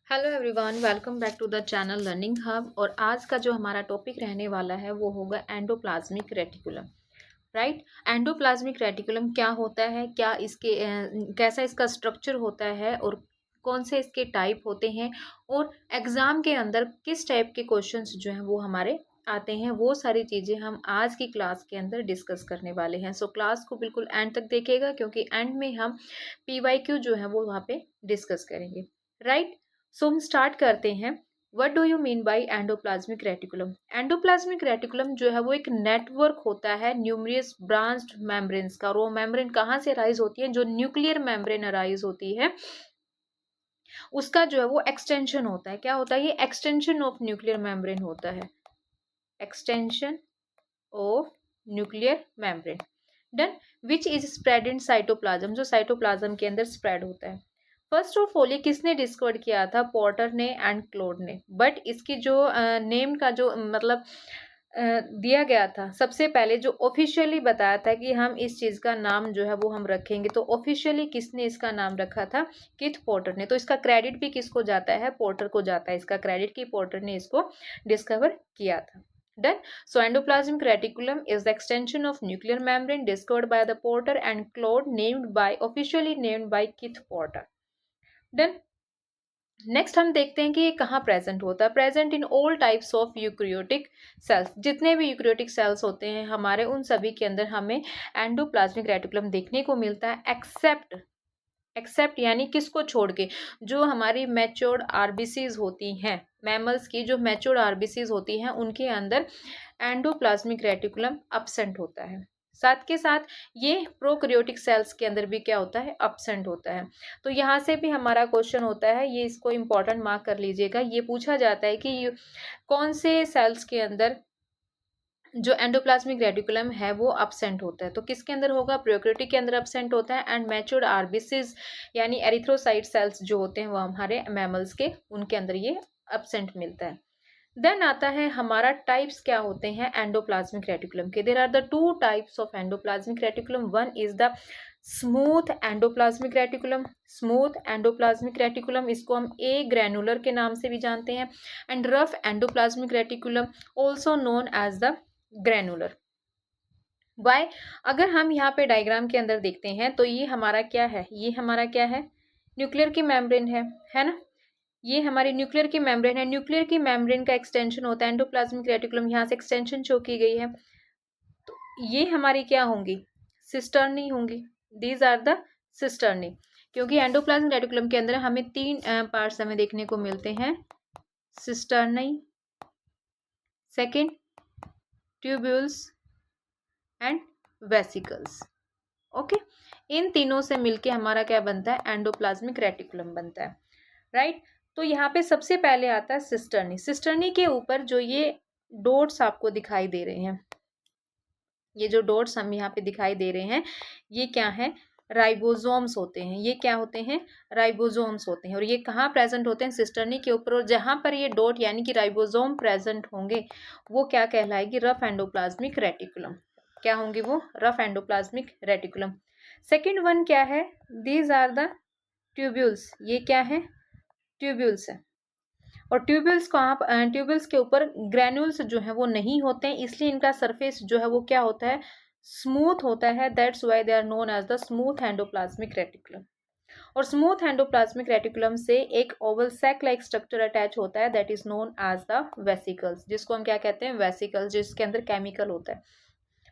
Hello everyone, welcome back to the channel learning hub. और आज का जो हमारा टॉपिक रहने वाला है वो होगा endoplasmic reticulum. Right. Endoplasmic reticulum क्या होता है, क्या इसके कैसा इसका स्ट्रक्चर होता है और कौन से इसके टाइप होते हैं, और एग्जाम के अंदर किस टाइप के क्वेश्चंस जो हैं वो हमारे आते हैं, वो सारी चीज़ें हम आज की क्लास के अंदर डिस्कस करने वाले हैं। सो क्लास को बिल्कुल एंड तक देखिएगा, क्योंकि एंड में हम PYQ जो है वो वहाँ पे डिस्कस करेंगे। राइट। सो हम स्टार्ट करते हैं। What do you mean by endoplasmic reticulum? Endoplasmic reticulum जो है वो एक नेटवर्क होता है न्यूमरियस ब्रांच्ड मेम्ब्रेन्स का। और वो मेम्ब्रेन कहाँ से अराइज होती है? जो न्यूक्लियर मेम्ब्रेन अराइज होती है उसका जो है वो एक्सटेंशन होता है। क्या होता है? ये एक्सटेंशन ऑफ न्यूक्लियर मेम्ब्रेन होता है। Extension of nuclear membrane. Done. Which is spread in cytoplasm, जो साइटोप्लाज्म के अंदर स्प्रेड होता है। फर्स्ट ऑफ ऑल ये किसने डिस्कवर किया था? पोर्टर ने एंड क्लोड ने। बट इसकी जो नेम का जो मतलब दिया गया था, सबसे पहले जो ऑफिशियली बताया था कि हम इस चीज़ का नाम जो है वो हम रखेंगे, तो ऑफिशियली किसने इसका नाम रखा था? किथ पोर्टर ने। तो इसका क्रेडिट भी किसको जाता है? पोर्टर को जाता है इसका क्रेडिट, कि पोर्टर ने इसको डिस्कवर किया था। Done. So endoplasmic reticulum is the extension of nuclear membrane discovered by the Porter and Claude, officially named by Keith Porter. Done. Next हम देखते हैं कि ये कहाँ प्रेजेंट होता है। Present in all types of eukaryotic cells. जितने भी यूक्रियोटिक सेल्स होते हैं हमारे, उन सभी के अंदर हमें एंडोप्लाज्मिक रेटिकुलम देखने को मिलता है, एक्सेप्ट यानी किसको छोड़ के? जो हमारी मैच्योर्ड आरबीसीज होती हैं, मैमल्स की जो मैच्योर्ड आरबीसीज होती हैं उनके अंदर एंडोप्लाज्मिक रेटिकुलम अब्सेंट होता है। साथ के साथ ये प्रोकैरियोटिक सेल्स के अंदर भी क्या होता है? अब्सेंट होता है। तो यहाँ से भी हमारा क्वेश्चन होता है, ये इसको इम्पोर्टेंट मार्क कर लीजिएगा। ये पूछा जाता है कि कौन से सेल्स के अंदर जो एंडोप्लाज्मिक रेटिकुलम है वो अब्सेंट होता है। तो किसके अंदर होगा? प्रोकैरियोटिक के अंदर अब्सेंट होता है। एंड मैच्योर्ड आरबीसीज यानी एरिथ्रोसाइट सेल्स जो होते हैं वो हमारे मैमल्स के, उनके अंदर ये अब्सेंट मिलता है। देन आता है हमारा टाइप्स क्या होते हैं एंडोप्लाज्मिक रेटिकुलम के। There are the two types of endoplasmic reticulum. One is the smooth endoplasmic reticulum. Smooth endoplasmic reticulum, इसको हम ए ग्रैनुलर के नाम से भी जानते हैं। And rough endoplasmic reticulum also known as the granular. Why? अगर हम यहाँ पे डायग्राम के अंदर देखते हैं तो ये हमारा क्या है? ये हमारा क्या है? न्यूक्लियर की मेम्ब्रेन है ना? ये हमारी न्यूक्लियर की मेम्ब्रेन है। न्यूक्लियर की मेम्ब्रेन का एक्सटेंशन होता है एंडोप्लाज्मिक रेटिकुलम। यहाँ से एक्सटेंशन शो की गई है, तो ये हमारी क्या होंगी? सिस्टर्नी होंगी। These are the cisternae. क्योंकि एंडोप्लाज्मिक रेटिकुलम के अंदर हमें तीन पार्ट्स हमें देखने को मिलते हैं। Cisternae, second tubules and vesicles. Okay. इन तीनों से मिलके हमारा क्या बनता है? एंडोप्लाज्मिक रेटिकुलम बनता है। राइट। तो यहाँ पे सबसे पहले आता है सिस्टर्नी। सिस्टर्नी के ऊपर जो ये डॉट्स आपको दिखाई दे रहे हैं, ये जो डॉट्स हम यहाँ पे दिखाई दे रहे हैं, ये क्या है? राइबोसोम्स होते हैं। ये क्या होते हैं? राइबोसोम्स होते हैं। और ये कहाँ प्रेजेंट होते हैं? सिस्टर्नी के ऊपर। और जहाँ पर ये डॉट यानी कि राइबोसोम प्रेजेंट होंगे वो क्या कहलाएगी? Rough endoplasmic reticulum. क्या होंगे वो? Rough endoplasmic reticulum. Second one क्या है? These are the tubules. ये क्या है? ट्यूब्यूल्स है। और ट्यूब्यूल्स के ऊपर ग्रैन्यूल्स जो है वो नहीं होते हैं, इसलिए इनका सरफेस जो है वो क्या होता है? स्मूथ होता है। That's why they are known as the smooth endoplasmic reticulum. और स्मूथ एंडोप्लाज्मिक रेटिकुलम से एक oval sac like structure attach होता है, that is known as the vesicles, जिसको हम क्या कहते हैं? वेसिकल्स, जिसके अंदर केमिकल होता है,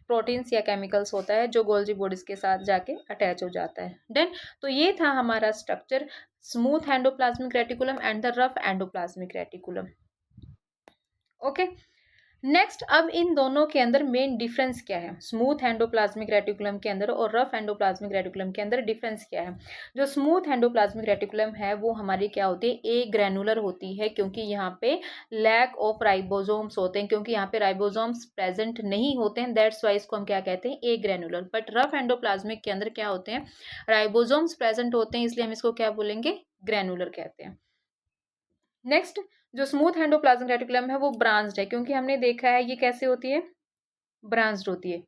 प्रोटीन्स या केमिकल्स होता है, जो गोल्जी बॉडीज के साथ जाके अटैच हो जाता है। देन तो ये था हमारा structure, smooth endoplasmic reticulum and the rough endoplasmic reticulum. Okay. Next, अब इन दोनों के अंदर मेन डिफरेंस क्या है? स्मूथ एंडोप्लाज्मिक रेटिकुलम के अंदर और रफ एंडोप्लाज्मिक रेटिकुलम के अंदर डिफरेंस क्या है? जो स्मूथ एंडोप्लाज्मिक रेटिकुलम है वो हमारी क्या होती है? ए ग्रैनुलर होती है, क्योंकि यहाँ पे लैक ऑफ राइबोसोम्स होते हैं, क्योंकि यहाँ पे राइबोसोम्स प्रेजेंट नहीं होते हैं। दैट्स वाई इसको हम क्या कहते हैं? ए ग्रैनुलर। बट रफ एंडोप्लाज्मिक के अंदर क्या होते हैं? राइबोसोम्स प्रेजेंट होते हैं, इसलिए हम इसको क्या बोलेंगे? ग्रैनुलर कहते हैं। नेक्स्ट, जो स्मूथ एंडोप्लाज्मिक रेटिकुलम है वो ब्रांच्ड है, क्योंकि हमने देखा है ये कैसे होती है? ब्रांच्ड होती है।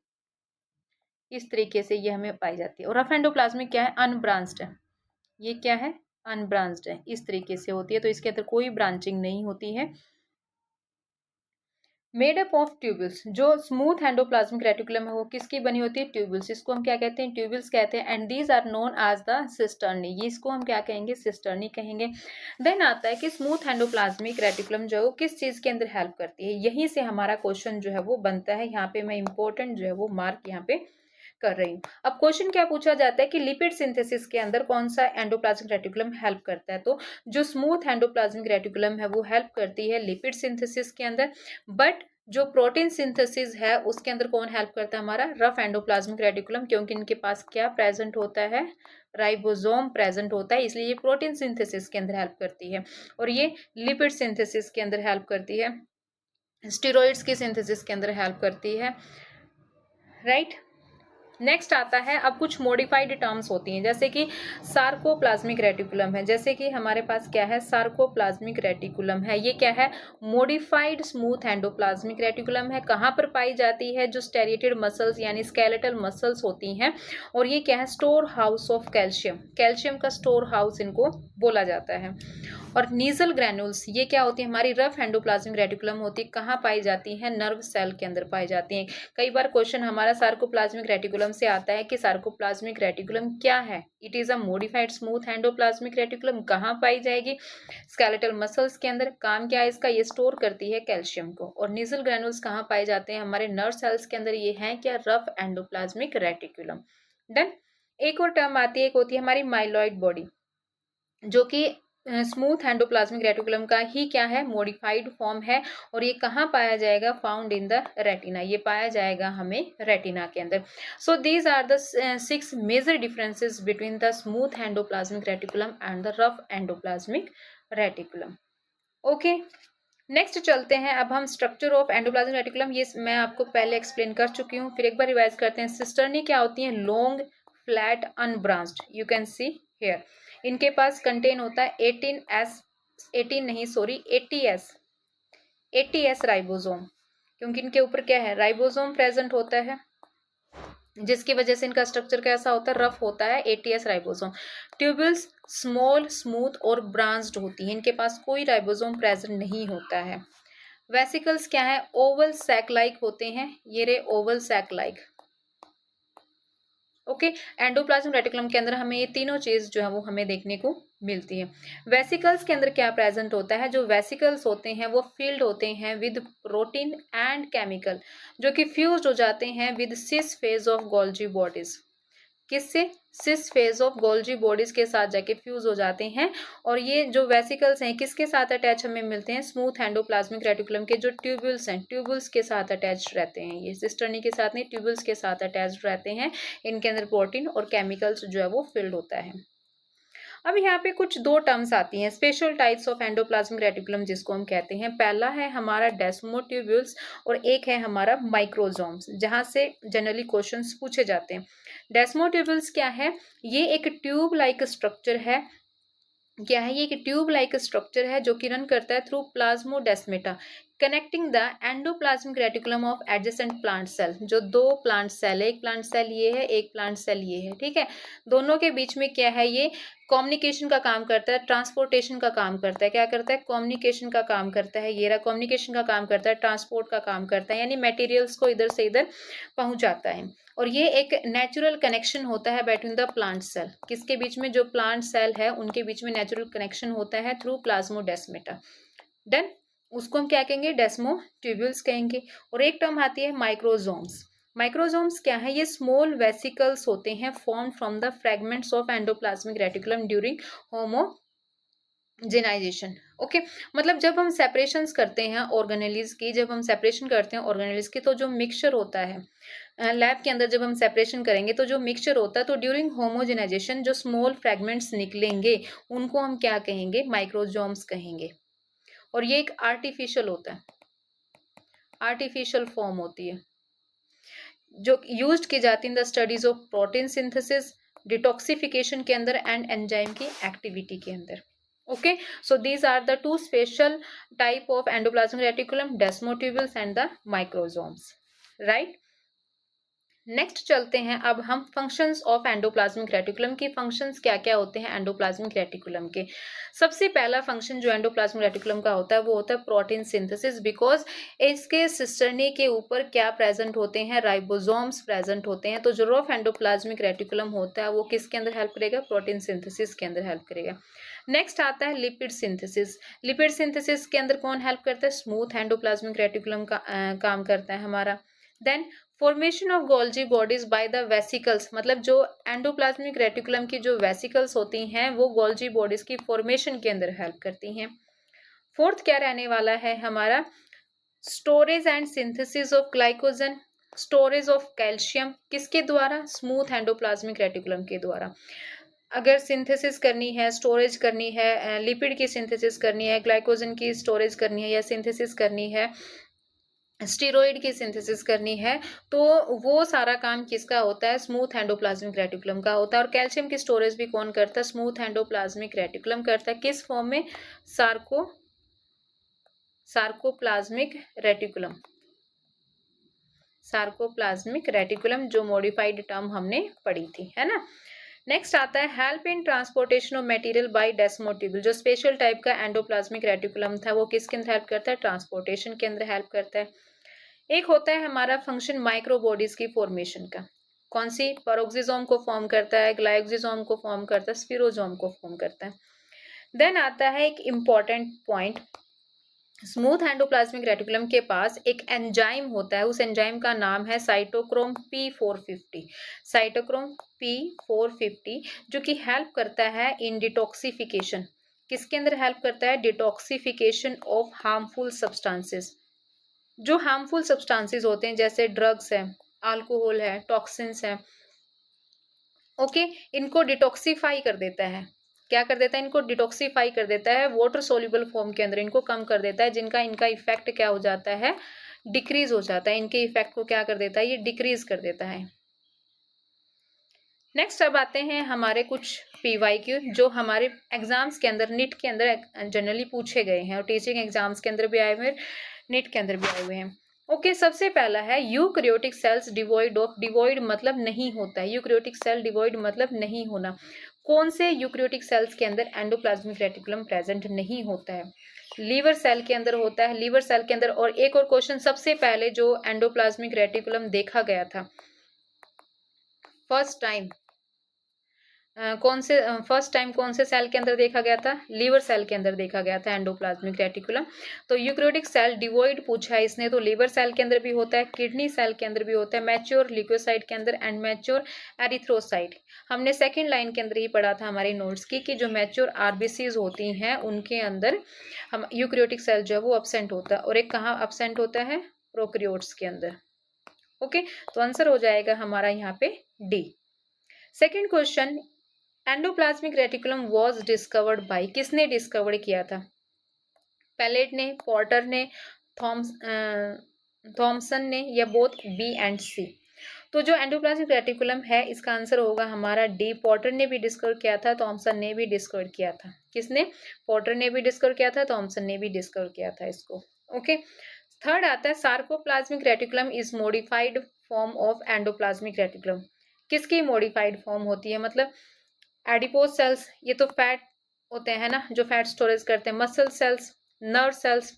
इस तरीके से ये हमें पाई जाती है। और रफ एंडोप्लाज्मिक क्या है? अनब्रांच्ड है। ये क्या है? अनब्रांच्ड है, इस तरीके से होती है, तो इसके अंदर कोई ब्रांचिंग नहीं होती है। मेड अप ऑफ ट्यूबल्स, जो स्मूथ एंडोप्लाज्मिक रेटिकुलम है वो किसकी बनी होती है? ट्यूबल्स। इसको हम क्या कहते हैं? ट्यूबल्स कहते हैं। And these are known as the cisternae, ये इसको हम क्या कहेंगे? सिस्टर्नी कहेंगे। देन आता है कि स्मूथ एंडोप्लाज्मिक रेटिकुलम जो है वो किस चीज के अंदर हेल्प करती है? यहीं से हमारा क्वेश्चन जो है वो बनता है। यहाँ पे मैं इंपॉर्टेंट जो है वो मार्क यहाँ पे कर रही हूँ। अब क्वेश्चन क्या पूछा जाता है कि लिपिड सिंथेसिस के अंदर कौन सा एंडोप्लाज्मिक रेटिकुलम हेल्प करता है? तो जो स्मूथ एंडोप्लाज्मिक रेटिकुलम है वो हेल्प करती है लिपिड सिंथेसिस के अंदर। बट जो प्रोटीन सिंथेसिस है उसके अंदर कौन हेल्प करता है? हमारा रफ एंडोप्लाज्मिक रेटिकुलम, क्योंकि इनके पास क्या प्रेजेंट होता है? राइबोसोम प्रेजेंट होता है, इसलिए ये प्रोटीन सिंथेसिस के अंदर हेल्प करती है। और ये लिपिड सिंथेसिस के अंदर हेल्प करती है, स्टेरॉइड्स की सिंथेसिस के अंदर हेल्प करती है, राइट। नेक्स्ट आता है, अब कुछ मॉडिफाइड टर्म्स होती हैं, जैसे कि सार्कोप्लाज्मिक रेटिकुलम है। जैसे कि हमारे पास क्या है? सार्कोप्लाज्मिक रेटिकुलम है। ये क्या है? मॉडिफाइड स्मूथ एंडोप्लाज्मिक रेटिकुलम है। कहाँ पर पाई जाती है? जो स्टेरिएटेड मसल्स यानी स्केलेटल मसल्स होती हैं। और ये क्या है? Store house of calcium, calcium का स्टोर हाउस इनको बोला जाता है। और नीजल ग्रैन्यूल्स, ये क्या होती है? हमारी रफ एंडोप्लाज्मिक रेटिकुलम होती है। कहाँ पाई जाती है? नर्व सेल के अंदर पाई जाती हैं। कई बार क्वेश्चन हमारा सार्कोप्लाज्मिक रेटिकुलम से आता है कि सार्कोप्लाज्मिक रेटिकुलम क्या है? It is a modified smooth endoplasmic reticulum. कहाँ पाई जाएगी? स्केलेटल मसल्स के अंदर। काम क्या है इसका? ये स्टोर करती है कैल्शियम को। और नीजल ग्रैन्यूल्स कहाँ पाए जाते हैं? हमारे नर्व सेल्स के अंदर। ये है क्या? Rough endoplasmic reticulum. डन। एक और टर्म आती है, एक होती है हमारी माइलॉइड बॉडी, जो कि स्मूथ एंडोप्लाज्मिक रेटिकुलम का ही क्या है? मॉडिफाइड फॉर्म है। और ये कहाँ पाया जाएगा? फाउंड इन द रेटिना, ये पाया जाएगा हमें रेटिना के अंदर। So these are the 6 major differences between the smooth endoplasmic reticulum and the rough endoplasmic reticulum. Okay, next चलते हैं। अब हम स्ट्रक्चर ऑफ एंडोप्लाज्मिक रेटिकुलम, ये मैं आपको पहले एक्सप्लेन कर चुकी हूँ, फिर एक बार रिवाइज करते हैं। सिस्टर्नी क्या होती है? Long flat unbranched, you can see here. इनके पास कंटेन होता है 80s राइबोसोम, क्योंकि इनके ऊपर क्या है? राइबोसोम प्रेजेंट होता है, जिसकी वजह से इनका स्ट्रक्चर कैसा होता है? रफ होता है। 80s ribosome. Tubules small, smooth और ब्रांच्ड होती है, इनके पास कोई राइबोसोम प्रेजेंट नहीं होता है। वेसिकल्स क्या है? ओवल सैक लाइक होते हैं, ये रे oval sac like. Okay, endoplasmic reticulum के अंदर हमें ये तीनों चीज जो है वो हमें देखने को मिलती है। वेसिकल्स के अंदर क्या प्रेजेंट होता है? जो वेसिकल्स होते हैं वो फील्ड होते हैं विद प्रोटीन एंड केमिकल, जो कि फ्यूज हो जाते हैं with cis face of Golgi bodies. किससे? Cis face of Golgi bodies के साथ जाके फ्यूज हो जाते हैं। और ये जो वेसिकल्स हैं किसके साथ अटैच हमें मिलते हैं? स्मूथ एंडोप्लाज्मिक रेटिकुलम के जो ट्यूबुल्स हैं, ट्यूबुल्स के साथ अटैच रहते हैं। ये सिस्टर्नी के साथ नहीं, ट्यूबुल्स के साथ अटैच रहते हैं। इनके अंदर प्रोटीन और केमिकल्स जो है वो फिल्ड होता है। अब यहाँ पे कुछ दो टर्म्स आती हैं, special types of endoplasmic reticulum जिसको हम कहते हैं। पहला है हमारा डेस्मोट्यूब्यूल्स और एक है हमारा माइक्रोजोम्स, जहाँ से जनरली क्वेश्चंस पूछे जाते हैं। डेस्मोट्यूब्यूल्स क्या है? ये एक ट्यूब लाइक स्ट्रक्चर है। क्या है? ये एक ट्यूब लाइक स्ट्रक्चर है जो कि रन करता है through plasmodesmata, connecting the endoplasmic reticulum of adjacent plant cell. जो दो प्लांट सेल है, एक प्लांट सेल ये है, एक प्लांट सेल ये है, ठीक है। दोनों के बीच में क्या है? ये कम्युनिकेशन का काम करता है, ट्रांसपोर्टेशन का काम करता है। क्या करता है? कम्युनिकेशन का काम करता है। ये रहा कम्युनिकेशन का काम करता है, ट्रांसपोर्ट का काम करता है, यानी मटेरियल्स को इधर से इधर पहुंचाता है। और ये एक नेचुरल कनेक्शन होता है बिटवीन द प्लांट सेल। किसके बीच में? जो प्लांट सेल है उनके बीच में नेचुरल कनेक्शन होता है थ्रू प्लाज्मोडेस्मेटा। डन। उसको हम क्या कहेंगे? डेस्मोट्यूब्यूल्स कहेंगे। और एक टर्म आती है माइक्रोजोम्स। माइक्रोजोम्स क्या है? ये स्मॉल वेसिकल्स होते हैं form from the fragments of endoplasmic reticulum during homogenization. Okay, मतलब जब हम सेपरेशंस करते हैं ऑर्गेनेलिज की, जब हम सेपरेशन करते हैं ऑर्गेनेलिज की, तो जो मिक्सचर होता है लैब के अंदर, जब हम सेपरेशन करेंगे तो जो मिक्सचर होता है, तो ड्यूरिंग होमोजेनाइजेशन जो स्मॉल फ्रेगमेंट्स निकलेंगे उनको हम क्या कहेंगे? माइक्रोजोम्स कहेंगे। और ये एक आर्टिफिशियल होता है, आर्टिफिशियल फॉर्म होती है, जो यूज की जाती है in the studies of protein synthesis, detoxification के अंदर एंड एंजाइम की एक्टिविटी के अंदर। Okay, so these are the two special type of endoplasmic reticulum, desmotubules and the microsomes, right. Next चलते हैं अब हम फंक्शंस ऑफ एंडोप्लाज्मिक रेटिकुलम की फंक्शंस क्या क्या होते हैं एंडोप्लाज्मिक रेटिकुलम के। सबसे पहला फंक्शन जो एंडोप्लाज्मिक रेटिकुलम का होता है वो होता है प्रोटीन सिंथेसिस, बिकॉज इसके सिस्टर्नी के ऊपर क्या प्रेजेंट होते हैं, राइबोसोम्स प्रेजेंट होते हैं। तो जो रफ एंडोप्लाज्मिक रेटिकुलम होता है वो किसके अंदर हेल्प करेगा, प्रोटीन सिंथेसिस के अंदर हेल्प करेगा। नेक्स्ट आता है लिपिड सिंथेसिस। लिपिड सिंथेसिस के अंदर कौन हेल्प करता है, स्मूथ एंडोप्लाज्मिक रेटिकुलम का काम करता है हमारा। Then formation of Golgi bodies by the vesicles, मतलब जो एंडोप्लाज्मिक रेटिकुलम की जो वेसिकल्स होती हैं वो गोल्जी बॉडीज की फॉर्मेशन के अंदर हेल्प करती हैं। फोर्थ क्या रहने वाला है हमारा, storage and synthesis of glycogen, storage of calcium, किसके द्वारा, स्मूथ एंडोप्लाज्मिक रेटिकुलम के द्वारा। अगर सिंथेसिस करनी है, स्टोरेज करनी है, लिपिड की सिंथेसिस करनी है, ग्लाइकोजन की स्टोरेज करनी है या सिंथेसिस करनी है, स्टीरोइड की सिंथेसिस करनी है, तो वो सारा काम किसका होता है, स्मूथ एंडोप्लाज्मिक रेटिकुलम का होता है। और कैल्शियम की स्टोरेज भी कौन करता है, स्मूथ एंडोप्लाज्मिक रेटिकुलम करता है। किस फॉर्म में, सार्कोप्लाज्मिक रेटिकुलम, सार्कोप्लाज्मिक रेटिकुलम जो मॉडिफाइड टर्म हमने पढ़ी थी, है ना। नेक्स्ट आता है help in transportation of material by desmotubule. जो स्पेशल टाइप का एंडोप्लाज्मिक रेटिकुलम था वो किसके अंदर हेल्प करता है, ट्रांसपोर्टेशन के अंदर हेल्प करता है। एक होता है हमारा फंक्शन माइक्रोबॉडीज की फॉर्मेशन का, कौन सी, पेरोक्सिसोम को फॉर्म करता है, ग्लाइकोसोम को फॉर्म करता है, स्पिरोसोम को फॉर्म करता है। देन आता है एक important point, smooth endoplasmic reticulum के पास एक एंजाइम होता है, उस एंजाइम का नाम है साइटोक्रोम P450। साइटोक्रोम P450 जो कि हेल्प करता है इन डिटॉक्सिफिकेशन, किसके अंदर हेल्प करता है, डिटॉक्सिफिकेशन ऑफ हार्मफुल सब्सटेंसेस। जो हार्मफुल सब्सटेंसेस होते हैं जैसे ड्रग्स है, अल्कोहल है, टॉक्सिन्स है, ओके, इनको डिटॉक्सिफाई कर देता है। क्या कर देता है, इनको डिटॉक्सिफाई कर देता है, वाटर सोल्यूबल फॉर्म के अंदर इनको कम कर देता है, जिनका इनका इफेक्ट क्या हो जाता है, डिक्रीज हो जाता है। इनके इफेक्ट को क्या कर देता है, ये डिक्रीज कर देता है। नेक्स्ट अब आते हैं हमारे कुछ PYQ जो हमारे एग्जाम्स के अंदर, नीट के अंदर जनरली पूछे गए हैं और टीचिंग एग्जाम्स के अंदर भी आए हुए हैं, नीट के अंदर भी आए हुए हैं। ओके, सबसे पहला है eukaryotic cells devoid of, devoid मतलब नहीं होता है, यूकैरियोटिक सेल डिवॉइड मतलब नहीं होना। कौन से यूकैरियोटिक सेल्स के अंदर एंडोप्लाज्मिक रेटिकुलम प्रेजेंट नहीं होता है, लीवर सेल के अंदर होता है, लीवर सेल के अंदर। और एक और क्वेश्चन, सबसे पहले जो एंडोप्लाज्मिक रेटिकुलम देखा गया था फर्स्ट टाइम, फर्स्ट टाइम कौन से सेल के अंदर देखा गया था, लीवर सेल के अंदर देखा गया था एंडोप्लाज्मिक रेटिकुलम। तो यूकैरियोटिक सेल डिवॉइड पूछा है इसने, तो लीवर सेल के अंदर भी होता है, किडनी सेल के अंदर भी होता है, मैच्योर ल्यूकोसाइट के अंदर एंड मैच्योर एरिथ्रोसाइट। हमने सेकंड लाइन के अंदर ही पढ़ा था हमारे नोट्स की कि जो मैच्योर RBCs होती हैं उनके अंदर हम यूकैरियोटिक सेल जो है वो एब्सेंट होता है। और एक कहाँ एब्सेंट होता है, प्रोकैरियोट्स के अंदर। ओके, तो आंसर हो जाएगा हमारा यहाँ पे D। Second question, endoplasmic reticulum was discovered by, किसने डिस्कवर किया था, पैलेट ने, पोर्टर ने, थॉमसन ने, या बोथ B एंड C। तो जो एंडोप्लाज्मिक रेटिकुलम है इसका आंसर होगा हमारा D। पोर्टर ने भी डिस्कवर किया था, थॉमसन ने भी डिस्कवर किया था। किसने, पोर्टर ने भी डिस्कवर किया था, थॉमसन ने भी डिस्कवर किया था इसको। ओके, थर्ड आता है sarcoplasmic reticulum is modified form of endoplasmic reticulum. किसकी मॉडिफाइड फॉर्म होती है, मतलब एडिपोज सेल्स, ये तो फैट होते हैं ना जो फैट स्टोरेज करते हैं, muscle cells, nerve cells,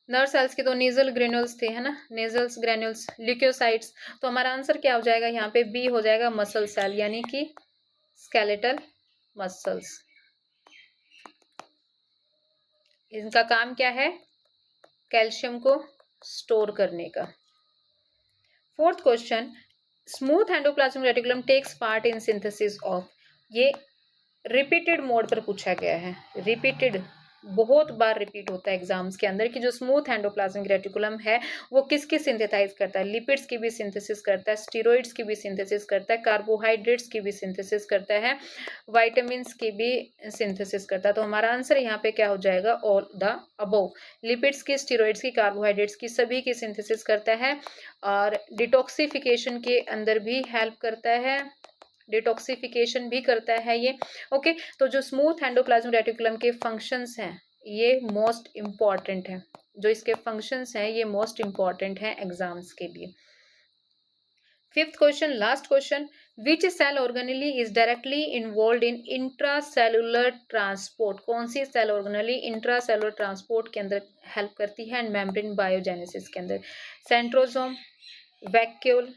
nerve cells के तो नेजल ग्रेन्यूल्स थे, है ना, नेजल्स ग्रेन्यूल्स, ल्यूकोसाइट्स। तो हमारा आंसर क्या हो जाएगा यहाँ पे, B हो जाएगा, मसल सेल, यानी कि स्केलेटल मसल्स। इनका काम क्या है, कैल्शियम को स्टोर करने का। Fourth question, smooth endoplasmic reticulum takes part in synthesis of, ये रिपीटेड मोड पर पूछा गया है, रिपीटेड, बहुत बार रिपीट होता है एग्जाम्स के अंदर कि जो स्मूथ एंडोप्लाज्मिक रेटिकुलम है वो किसकी सिंथेसाइज करता है, लिपिड्स की भी सिंथेसिस करता है, स्टीरोइड्स की भी सिंथेसिस करता है, कार्बोहाइड्रेट्स की भी सिंथेसिस करता है, वाइटामिन की भी सिंथेसिस करता है। तो हमारा आंसर यहाँ पे क्या हो जाएगा, ऑल द अबव। लिपिड्स की, स्टीरोइड्स की, कार्बोहाइड्रेट्स की, सभी की सिंथेसिस करता है और डिटॉक्सिफिकेशन के अंदर भी हेल्प करता है, डिटॉक्सिफिकेशन भी करता है ये। ओके, तो जो स्मूथ एंडोप्लाज्मिक रेटिकुलम के फंक्शंस हैं ये मोस्ट इंपॉर्टेंट है, जो इसके फंक्शंस हैं ये मोस्ट इंपॉर्टेंट हैं एग्जाम्स के लिए। Fifth question, last question, which cell organelle is directly involve in intracellular transport? कौन सी सेल ऑर्गेनेली इंट्रासेलुलर ट्रांसपोर्ट के अंदर हेल्प करती है एंड मेम्ब्रेन बायोजेनेसिस के अंदर? Centrosome, vacuole,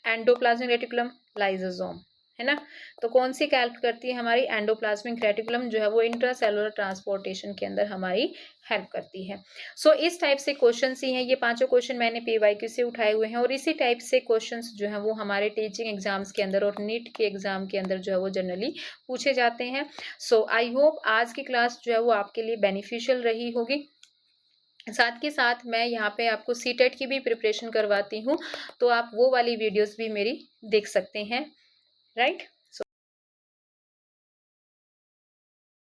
endoplasmic reticulum, lysosome, है ना? तो कौन सी हेल्प करती है हमारी? एंडोप्लाज्मिक रेटिकुलम जो है वो इंट्रासेलुलर ट्रांसपोर्टेशन के अंदर हमारी हेल्प करती है। सो इस टाइप से क्वेश्चंस ही हैं, ये पांचों क्वेश्चन मैंने पीवाईक्यू से उठाए हुए हैं और इसी टाइप से क्वेश्चंस जो है वो हमारे टीचिंग एग्जाम्स के अंदर और नीट के एग्जाम के अंदर जो है वो जनरली पूछे जाते हैं। सो आई होप आज की क्लास जो है वो आपके लिए बेनिफिशियल रही होगी। साथ के साथ मैं यहाँ पे आपको सीटेट की भी प्रिपरेशन करवाती हूँ, तो आप वो वाली वीडियोस भी मेरी देख सकते हैं, राइट।